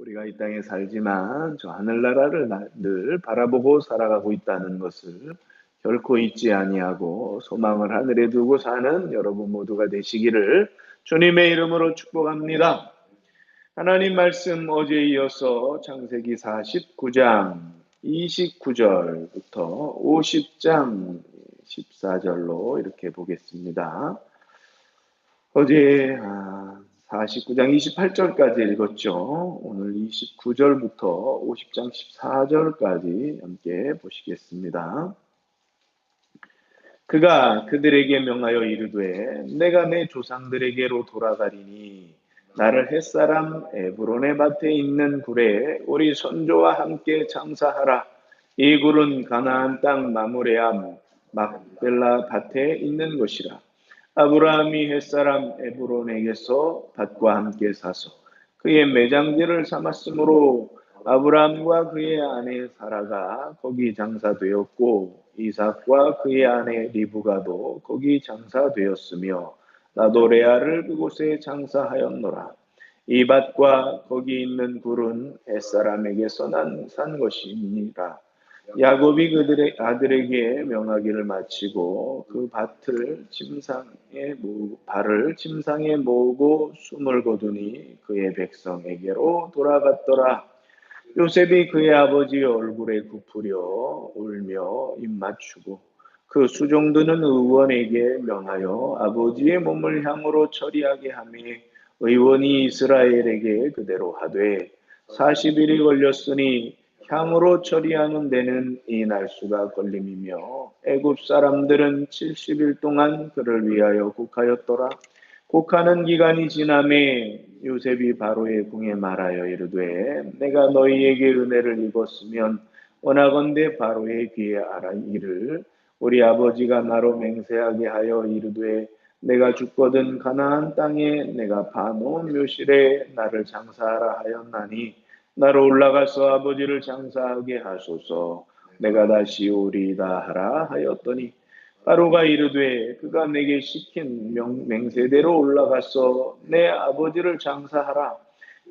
우리가 이 땅에 살지만 저 하늘나라를 늘 바라보고 살아가고 있다는 것을 결코 잊지 아니하고 소망을 하늘에 두고 사는 여러분 모두가 되시기를 주님의 이름으로 축복합니다. 하나님 말씀 어제에 이어서 창세기 49장 29절부터 50장 14절로 이렇게 보겠습니다. 어제 49장 28절까지 읽었죠. 오늘 29절부터 50장 14절까지 함께 보시겠습니다. 그가 그들에게 명하여 이르되 내가 내 조상들에게로 돌아가리니 나를 햇사람 에브론의 밭에 있는 굴에 우리 선조와 함께 장사하라. 이 굴은 가나안 땅 마므레암 막벨라 밭에 있는 것이라. 아브라함이 햇사람 에브론에게서 밭과 함께 사서 그의 매장지를 삼았으므로 아브라함과 그의 아내 사라가 거기 장사되었고 이삭과 그의 아내 리브가도 거기 장사되었으며 나도 레아를 그곳에 장사하였노라. 이 밭과 거기 있는 굴은 햇사람에게서 산 것이니라. 야곱이 그들의 아들에게 명하기를 마치고 그 발을 침상에 모으고 숨을 거두니 그의 백성에게로 돌아갔더라. 요셉이 그의 아버지의 얼굴에 굽으려 울며 입맞추고 그 수종드는 의원에게 명하여 아버지의 몸을 향으로 처리하게 하며 의원이 이스라엘에게 그대로 하되 40일이 걸렸으니 향으로 처리하는 데는 이 날수가 걸림이며 애굽 사람들은 70일 동안 그를 위하여 곡하였더라. 곡하는 기간이 지남에 요셉이 바로의 궁에 말하여 이르되 내가 너희에게 은혜를 입었으면 원하건대 바로의 귀에 알아이를 우리 아버지가 나로 맹세하게 하여 이르되 내가 죽거든 가나안 땅에 내가 파놓은 묘실에 나를 장사하라 하였나니 나로 올라가서 아버지를 장사하게 하소서. 내가 다시 오리이다 하라 하였더니 바로가 이르되 그가 내게 시킨 맹세대로 올라가서 내 아버지를 장사하라.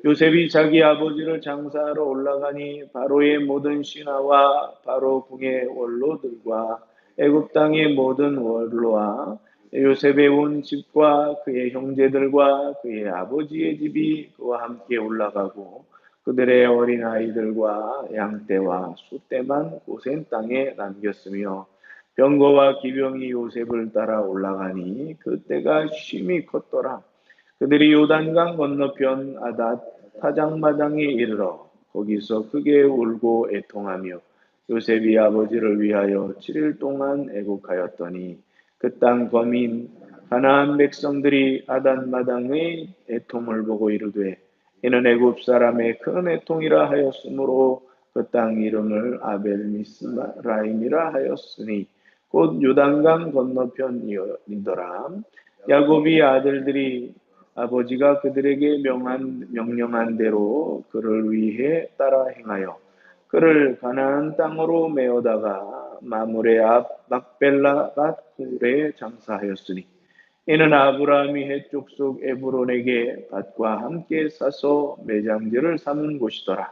요셉이 자기 아버지를 장사하러 올라가니 바로의 모든 신하와 바로 궁의 원로들과 애굽 땅의 모든 원로와 요셉의 온 집과 그의 형제들과 그의 아버지의 집이 그와 함께 올라가고 그들의 어린아이들과 양떼와 소떼만 고센 땅에 남겼으며 병거와 기병이 요셉을 따라 올라가니 그때가 심히 컸더라. 그들이 요단강 건너편 아닷 타작마당에 이르러 거기서 크게 울고 애통하며 요셉이 아버지를 위하여 7일 동안 애곡하였더니 그 땅 거민 가나안 백성들이 아닷 마당의 애통을 보고 이르되 이는 애굽 사람의 큰 애통이라 하였으므로 그 땅 이름을 아벨미스라임이라 하였으니 곧 요단강 건너편이더라. 야곱이 아들들이 아버지가 그들에게 명령한 대로 그를 위해 따라 행하여 그를 가나안 땅으로 메어다가 마므레 앞 막벨라 밭 굴에 장사하였으니 이는 아브라함이 헷 족속 에브론에게 밭과 함께 사서 매장지를 삼은 곳이더라.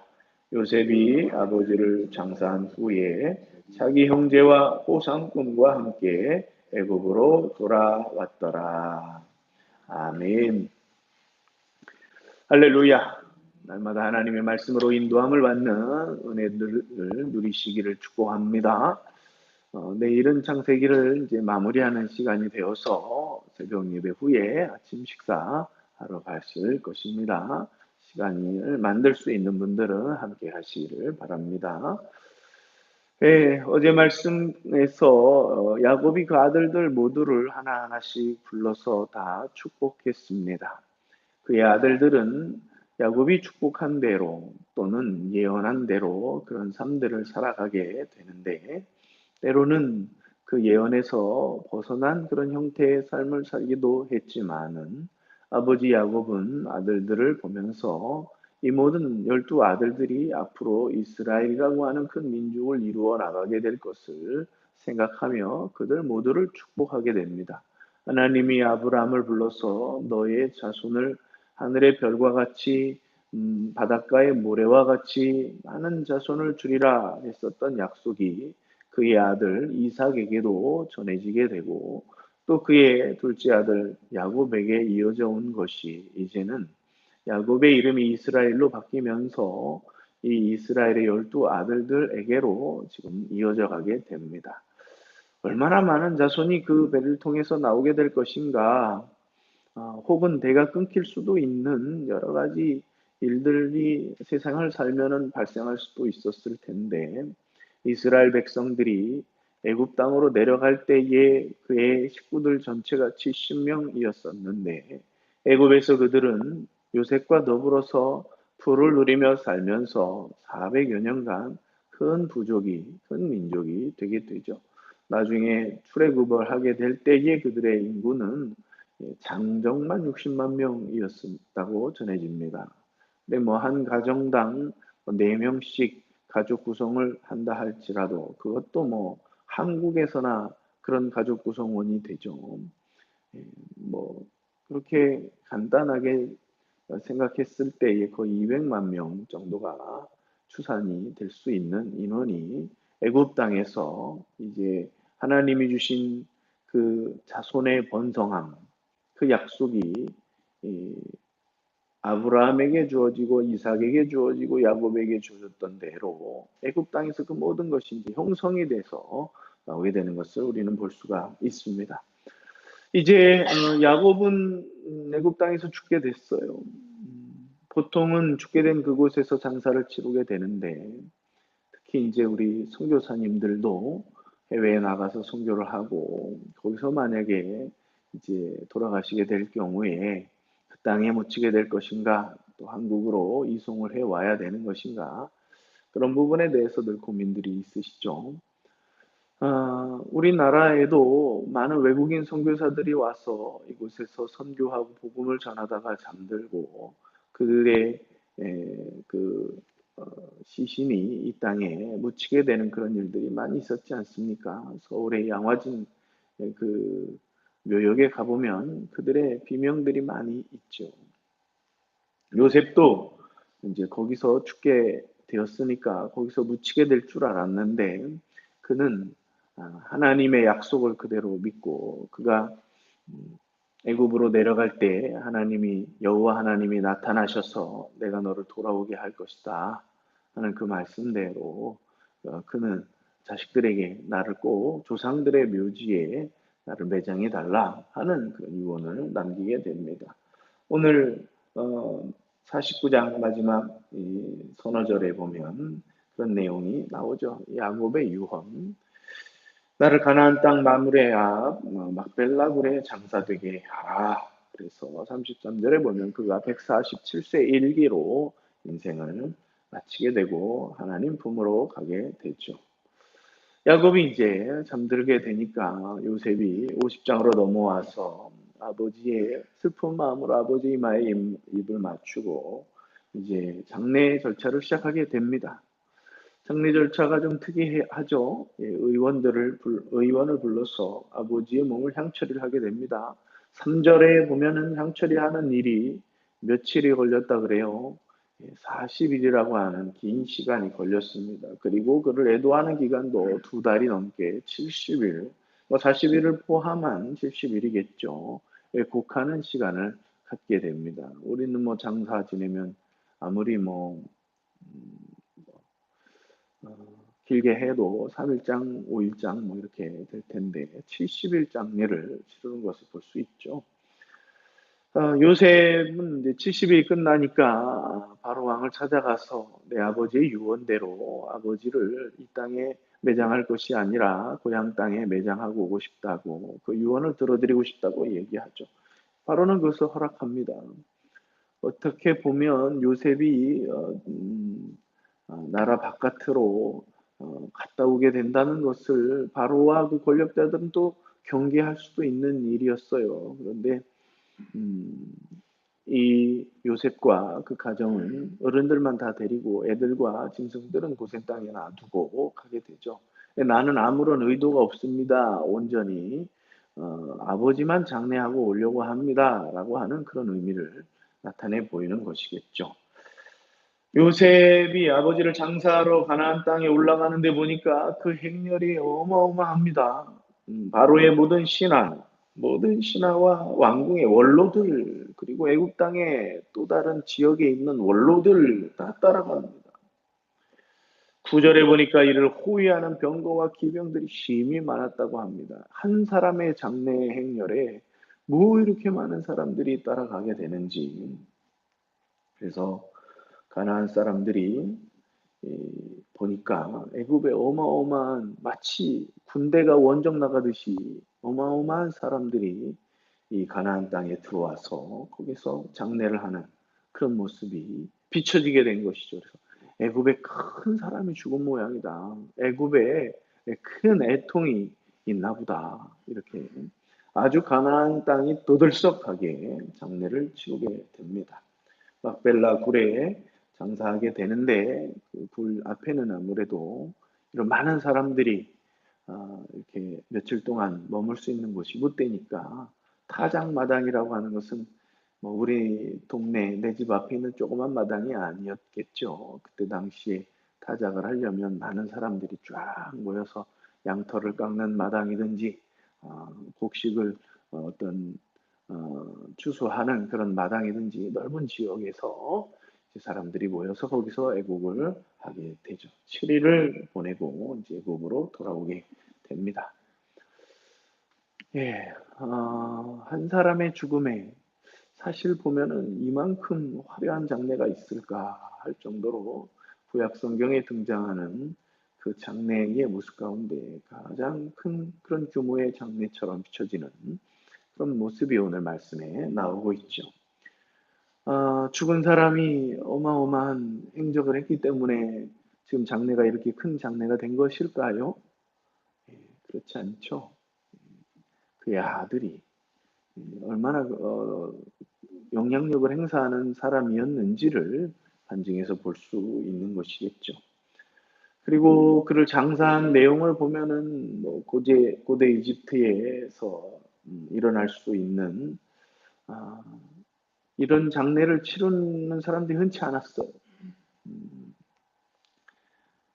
요셉이 아버지를 장사한 후에 자기 형제와 호상꾼과 함께 애굽으로 돌아왔더라. 아멘. 할렐루야. 날마다 하나님의 말씀으로 인도함을 받는 은혜들을 누리시기를 축복합니다. 내일은 창세기를 이제 마무리하는 시간이 되어서 새벽 예배 후에 아침 식사 하러 가실 것입니다. 시간을 만들 수 있는 분들은 함께 하시기를 바랍니다. 네, 어제 말씀에서 야곱이 그 아들들 모두를 하나하나씩 불러서 다 축복했습니다. 그의 아들들은 야곱이 축복한 대로 또는 예언한 대로 그런 삶들을 살아가게 되는데 때로는 그 예언에서 벗어난 그런 형태의 삶을 살기도 했지만은 아버지 야곱은 아들들을 보면서 이 모든 12 아들들이 앞으로 이스라엘이라고 하는 큰 민족을 이루어 나가게 될 것을 생각하며 그들 모두를 축복하게 됩니다. 하나님이 아브라함을 불러서 너의 자손을 하늘의 별과 같이 바닷가의 모래와 같이 많은 자손을 주리라 했었던 약속이 그의 아들 이삭에게도 전해지게 되고 또 그의 둘째 아들 야곱에게 이어져 온 것이 이제는 야곱의 이름이 이스라엘로 바뀌면서 이 이스라엘의 12 아들들에게로 지금 이어져 가게 됩니다. 얼마나 많은 자손이 그 배를 통해서 나오게 될 것인가, 혹은 대가 끊길 수도 있는 여러 가지 일들이 세상을 살면은 발생할 수도 있었을 텐데, 이스라엘 백성들이 애굽 땅으로 내려갈 때에 그의 식구들 전체가 70명이었었는데, 애굽에서 그들은 요셉과 더불어서 풀을 누리며 살면서 400여 년간 큰 부족이, 큰 민족이 되게 되죠. 나중에 출애굽을 하게 될 때에 그들의 인구는 장정만 60만 명이었다고 전해집니다. 근데 뭐 한 가정당 4명씩 가족 구성을 한다 할지라도 그것도 뭐 한국에서나 그런 가족 구성원이 되죠. 예, 뭐 그렇게 간단하게 생각했을 때에 거의 200만 명 정도가 추산이 될 수 있는 인원이 애굽 땅에서 이제 하나님이 주신 그 자손의 번성함, 그 약속이 이 아브라함에게 주어지고 이삭에게 주어지고 야곱에게 주어졌던 대로 애굽 땅에서 그 모든 것이 이제 형성이 돼서 나오게 되는 것을 우리는 볼 수가 있습니다. 이제 야곱은 애굽 땅에서 죽게 됐어요. 보통은 죽게 된 그곳에서 장사를 치르게 되는데 특히 이제 우리 선교사님들도 해외에 나가서 선교를 하고 거기서 만약에 이제 돌아가시게 될 경우에 그 땅에 묻히게 될 것인가 또 한국으로 이송을 해 와야 되는 것인가 그런 부분에 대해서 늘 고민들이 있으시죠. 우리나라에도 많은 외국인 선교사들이 와서 이곳에서 선교하고 복음을 전하다가 잠들고 그들의 그 시신이 이 땅에 묻히게 되는 그런 일들이 많이 있었지 않습니까? 서울의 양화진 그 묘역에 가보면 그들의 비명들이 많이 있죠. 요셉도 이제 거기서 죽게 되었으니까 거기서 묻히게 될 줄 알았는데 그는 하나님의 약속을 그대로 믿고 그가 애굽으로 내려갈 때 하나님이 여호와 하나님이 나타나셔서 내가 너를 돌아오게 할 것이다 하는 그 말씀대로 그는 자식들에게 나를 꼭 조상들의 묘지에 나를 매장해 달라 하는 그런 유언을 남기게 됩니다. 오늘 49장 마지막 이 선어절에 보면 그런 내용이 나오죠. 야곱의 유언. 나를 가나안 땅 마므레 앞 막벨라 굴에 장사되게 하라. 그래서 33절에 보면 그가 147세 일기로 인생을 마치게 되고 하나님 품으로 가게 되죠. 야곱이 이제 잠들게 되니까 요셉이 50장으로 넘어와서 아버지의 슬픈 마음으로 아버지 이마에 입을 맞추고 이제 장례 절차를 시작하게 됩니다. 장례 절차가 좀 특이하죠. 의원을 불러서 아버지의 몸을 향처리를 하게 됩니다. 3절에 보면은 향처리하는 일이 며칠이 걸렸다 그래요. 40일이라고 하는 긴 시간이 걸렸습니다. 그리고 그를 애도하는 기간도 2달이 넘게 70일, 40일을 포함한 70일이겠죠. 곡하는 시간을 갖게 됩니다. 우리는 뭐 장사 지내면 아무리 어, 길게 해도 3일장, 5일장 뭐 이렇게 될 텐데 70일 장례를 치르는 것을 볼 수 있죠. 요셉은 이제 70일이 끝나니까 바로 왕을 찾아가서 내 아버지의 유언대로 아버지를 이 땅에 매장할 것이 아니라 고향 땅에 매장하고 오고 싶다고 그 유언을 들어드리고 싶다고 얘기하죠. 바로는 그것을 허락합니다. 어떻게 보면 요셉이 나라 바깥으로 갔다 오게 된다는 것을 바로와 그 권력자들은 또 경계할 수도 있는 일이었어요. 그런데 음, 이 요셉과 그 가정은 어른들만 다 데리고 애들과 짐승들은 고센 땅에 놔두고 가게 되죠. 나는 아무런 의도가 없습니다. 온전히 아버지만 장례하고 오려고 합니다라고 하는 그런 의미를 나타내 보이는 것이겠죠. 요셉이 아버지를 장사하러 가나안 땅에 올라가는데 보니까 그 행렬이 어마어마합니다. 바로의 모든 신하와 왕궁의 원로들, 그리고 애굽 땅의 또 다른 지역에 있는 원로들 다 따라갑니다. 9절에 보니까 이를 호위하는 병거와 기병들이 심히 많았다고 합니다. 한 사람의 장래 행렬에 뭐 이렇게 많은 사람들이 따라가게 되는지. 그래서 가나안 사람들이 보니까 애굽에 어마어마한, 마치 군대가 원정 나가듯이 어마어마한 사람들이 이 가나안 땅에 들어와서 거기서 장례를 하는 그런 모습이 비춰지게 된 것이죠. 그래서 애굽에 큰 사람이 죽은 모양이다. 애굽에 큰 애통이 있나 보다. 이렇게 아주 가나안 땅이 떠들썩하게 장례를 치르게 됩니다. 막벨라 굴에 장사하게 되는데 그 굴 앞에는 아무래도 이런 많은 사람들이 이렇게 며칠 동안 머물 수 있는 곳이 못 되니까 타작마당이라고 하는 것은 뭐 우리 동네 내 집 앞에 있는 조그만 마당이 아니었겠죠. 그때 당시에 타작을 하려면 많은 사람들이 쫙 모여서 양털을 깎는 마당이든지 곡식을 어떤 추수하는 그런 마당이든지 넓은 지역에서 사람들이 모여서 거기서 애국을 하게 되죠. 7일을 보내고 이제 애국으로 돌아오게 됩니다. 예, 한 사람의 죽음에 사실 보면은 이만큼 화려한 장례가 있을까 할 정도로 구약 성경에 등장하는 그 장례의 모습 가운데 가장 큰 그런 규모의 장례처럼 비춰지는 그런 모습이 오늘 말씀에 나오고 있죠. 죽은 사람이 어마어마한 행적을 했기 때문에 지금 장례가 이렇게 큰 장례가 된 것일까요? 예, 그렇지 않죠. 그의 아들이 얼마나 영향력을 행사하는 사람이었는지를 반증해서 볼 수 있는 것이겠죠. 그리고 그를 장사한 내용을 보면은 뭐 고대 이집트에서 일어날 수 있는 아, 이런 장례를 치르는 사람들이 흔치 않았어요.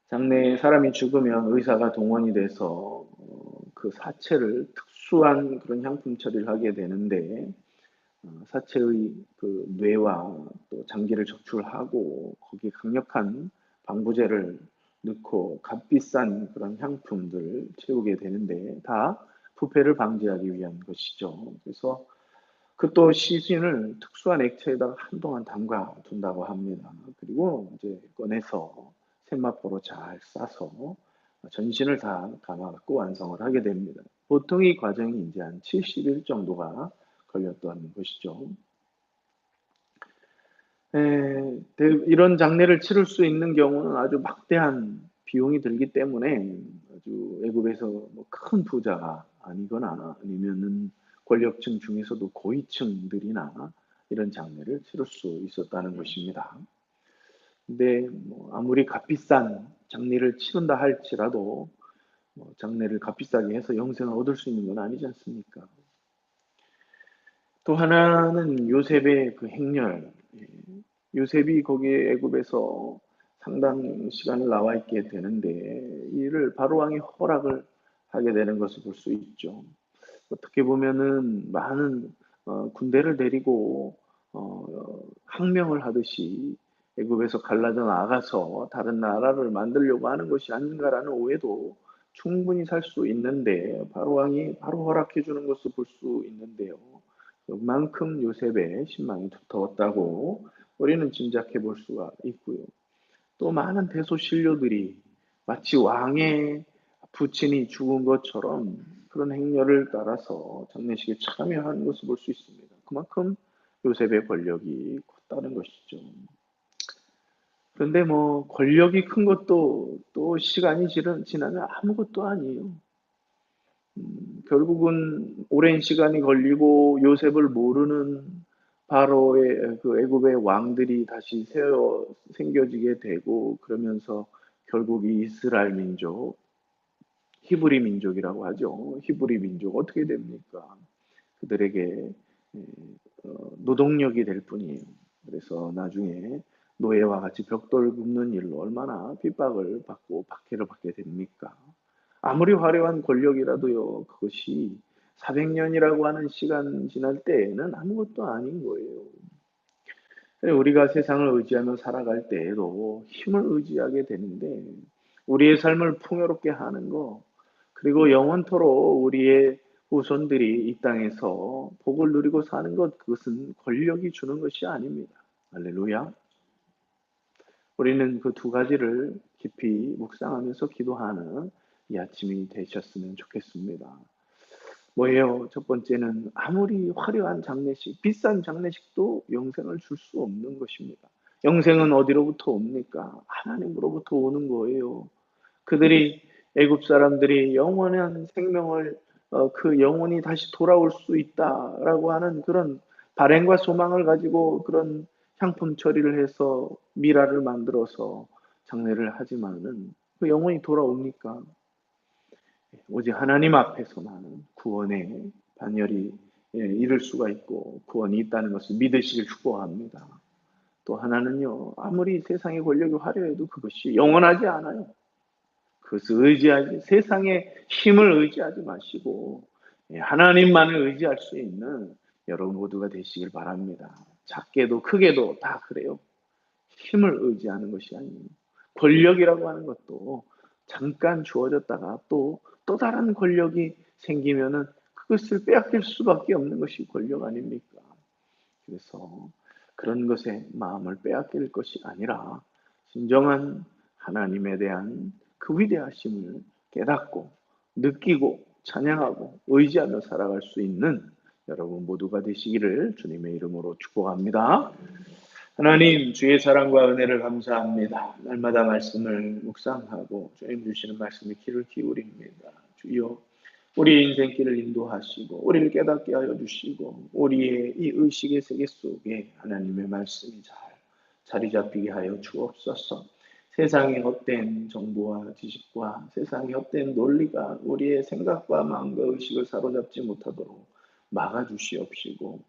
장래에 사람이 죽으면 의사가 동원이 돼서 그 사체를 특수한 그런 향품 처리를 하게 되는데 사체의 그 뇌와 또 장기를 적출하고 거기에 강력한 방부제를 넣고 값비싼 그런 향품들을 채우게 되는데 다 부패를 방지하기 위한 것이죠. 그래서 그 또 시신을 특수한 액체에다가 한동안 담가 둔다고 합니다. 그리고 이제 꺼내서 세마포로 잘 싸서 전신을 다 감아갖고 완성을 하게 됩니다. 보통 이 과정이 이제 한 70일 정도가 걸렸던 것이죠. 이런 장례를 치를 수 있는 경우는 아주 막대한 비용이 들기 때문에 아주 애굽에서 뭐큰 부자가 아니거나 아니면은 권력층 중에서도 고위층들이나 이런 장례를 치를 수 있었다는 것입니다. 근데 뭐 아무리 값비싼 장례를 치른다 할지라도 뭐 장례를 값비싸게 해서 영생을 얻을 수 있는 건 아니지 않습니까? 또 하나는 요셉의 그 행렬. 요셉이 거기 애굽에서 상당 시간을 나와 있게 되는데 이를 바로 왕이 허락을 하게 되는 것을 볼 수 있죠. 어떻게 보면은 많은 군대를 데리고 항명을 하듯이 애굽에서 갈라져 나가서 다른 나라를 만들려고 하는 것이 아닌가라는 오해도 충분히 살 수 있는데 바로 왕이 바로 허락해 주는 것을 볼 수 있는데요. 그만큼 요셉의 신망이 두터웠다고 우리는 짐작해 볼 수가 있고요. 또 많은 대소신료들이 마치 왕의 부친이 죽은 것처럼 그런 행렬을 따라서 장례식에 참여하는 것을 볼 수 있습니다. 그만큼 요셉의 권력이 컸다는 것이죠. 그런데 뭐 권력이 큰 것도 또 시간이 지나면 아무것도 아니에요. 결국은 오랜 시간이 걸리고 요셉을 모르는 바로의 그 애굽의 왕들이 다시 생겨지게 되고 그러면서 결국 이 이스라엘 민족, 히브리 민족이라고 하죠. 히브리 민족 어떻게 됩니까? 그들에게 노동력이 될 뿐이에요. 그래서 나중에 노예와 같이 벽돌 굽는 일로 얼마나 핍박을 받고 박해를 받게 됩니까? 아무리 화려한 권력이라도요, 그것이 400년이라고 하는 시간 지날 때에는 아무것도 아닌 거예요. 우리가 세상을 의지하며 살아갈 때에도 힘을 의지하게 되는데, 우리의 삶을 풍요롭게 하는 거, 그리고 영원토록 우리의 후손들이 이 땅에서 복을 누리고 사는 것, 그것은 권력이 주는 것이 아닙니다. 할렐루야. 우리는 그 두 가지를 깊이 묵상하면서 기도하는 이 아침이 되셨으면 좋겠습니다. 뭐예요? 첫 번째는 아무리 화려한 장례식, 비싼 장례식도 영생을 줄 수 없는 것입니다. 영생은 어디로부터 옵니까? 하나님으로부터 오는 거예요. 그들이 애굽 사람들이 영원한 생명을 그 영혼이 다시 돌아올 수 있다라고 하는 그런 바램과 소망을 가지고 그런 향품 처리를 해서 미라를 만들어서 장례를 하지만은 그 영혼이 돌아옵니까? 오직 하나님 앞에서만 구원의 반열이 이룰 수가 있고 구원이 있다는 것을 믿으시길 축복합니다. 또 하나는요, 아무리 세상의 권력이 화려해도 그것이 영원하지 않아요. 그것을 의지하지, 세상의 힘을 의지하지 마시고 하나님만을 의지할 수 있는 여러분 모두가 되시길 바랍니다. 작게도 크게도 다 그래요. 힘을 의지하는 것이 아니에요. 권력이라고 하는 것도 잠깐 주어졌다가 또 다른 권력이 생기면은 그것을 빼앗길 수밖에 없는 것이 권력 아닙니까? 그래서 그런 것에 마음을 빼앗길 것이 아니라 진정한 하나님에 대한 그 위대하심을 깨닫고 느끼고 찬양하고 의지하며 살아갈 수 있는 여러분 모두가 되시기를 주님의 이름으로 축복합니다. 하나님, 주의 사랑과 은혜를 감사합니다. 날마다 말씀을 묵상하고 주님 주시는 말씀에 귀를 기울입니다. 주여, 우리의 인생길을 인도하시고 우리를 깨닫게 하여 주시고 우리의 이 의식의 세계 속에 하나님의 말씀이 잘 자리 잡히게 하여 주옵소서. 세상의 헛된 정보와 지식과 세상의 헛된 논리가 우리의 생각과 마음과 의식을 사로잡지 못하도록 막아주시옵시고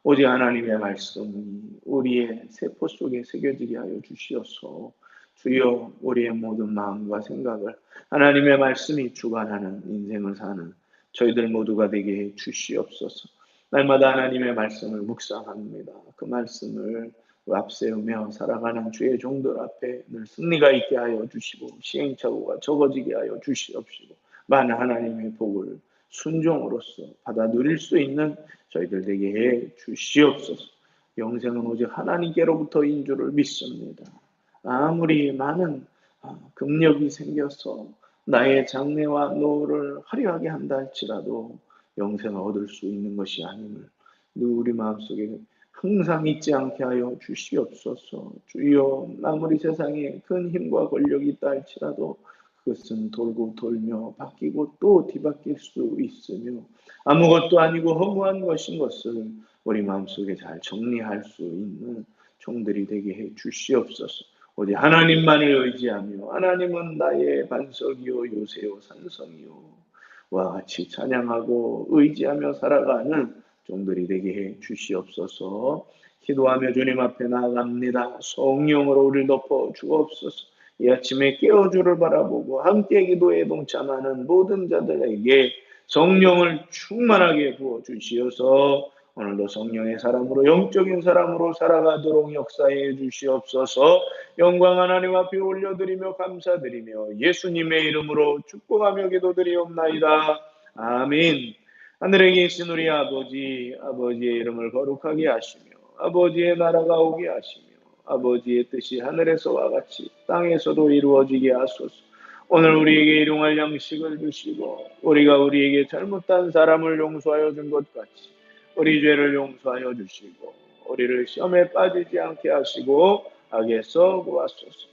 오직 하나님의 말씀이 우리의 세포 속에 새겨지게 하여 주시옵소서. 주여, 우리의 모든 마음과 생각을 하나님의 말씀이 주관하는 인생을 사는 저희들 모두가 되게 해 주시옵소서. 날마다 하나님의 말씀을 묵상합니다. 그 말씀을 앞세우며 살아가는 주의 종들 앞에 늘 승리가 있게 하여 주시고 시행착오가 적어지게 하여 주시옵시고 많은 하나님의 복을 순종으로서 받아 누릴 수 있는 저희들 되게 해 주시옵소서. 영생은 오직 하나님께로부터인 줄을 믿습니다. 아무리 많은 금력이 생겨서 나의 장래와 노후를 화려하게 한다 할지라도 영생을 얻을 수 있는 것이 아님을 우리 마음속에 항상 잊지 않게 하여 주시옵소서. 주여, 아무리 세상에 큰 힘과 권력이 있다 할지라도 그것은 돌고 돌며 바뀌고 또 뒤바뀔 수 있으며 아무것도 아니고 허무한 것인 것을 우리 마음속에 잘 정리할 수 있는 종들이 되게 해 주시옵소서. 오직 하나님만을 의지하며 하나님은 나의 반석이요 요새요 산성이요 와 같이 찬양하고 의지하며 살아가는 종들이 되게 해 주시옵소서. 기도하며 주님 앞에 나아갑니다. 성령으로 우리를 덮어 주옵소서. 이 아침에 깨어주를 바라보고 함께 기도에 동참하는 모든 자들에게 성령을 충만하게 부어 주시어서 오늘도 성령의 사람으로 영적인 사람으로 살아가도록 역사해 주시옵소서. 영광 하나님 앞에 올려드리며 감사드리며 예수님의 이름으로 축복하며 기도드리옵나이다. 아멘. 하늘에 계신 우리 아버지, 아버지의 이름을 거룩하게 하시며 아버지의 나라가 오게 하시며 아버지의 뜻이 하늘에서와 같이 땅에서도 이루어지게 하소서. 오늘 우리에게 일용할 양식을 주시고 우리가 우리에게 잘못한 사람을 용서하여 준 것 같이 우리 죄를 용서하여 주시고 우리를 시험에 빠지지 않게 하시고 악에서 구하소서.